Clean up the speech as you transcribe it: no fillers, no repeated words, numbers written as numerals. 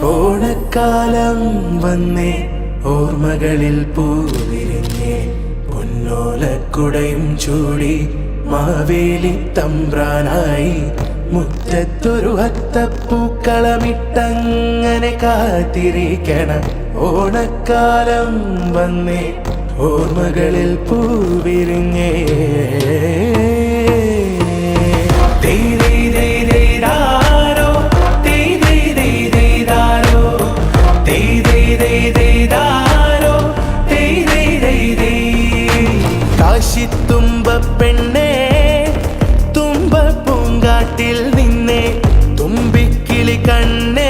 ഓണക്കാലം വന്നേ ഓർമ്മകളിൽ പൂവിരിഞ്ഞേ പൊന്നോലക്കുടയും ചൂടി മാവേലി തമ്പ്രാനായി മുറ്റത്തൊരു അത്തപ്പൂക്കളമിട്ടങ്ങനെ കാത്തിരിക്കണം. ഓണക്കാലം വന്നേ ഓർമ്മകളിൽ പൂവിരിഞ്ഞേ. കാശിത്തുമ്പ പെണ്ണേ തുമ്പ പൂങ്കാട്ടിൽ നിന്നെ തുമ്പിക്കിളി കണ്ണേ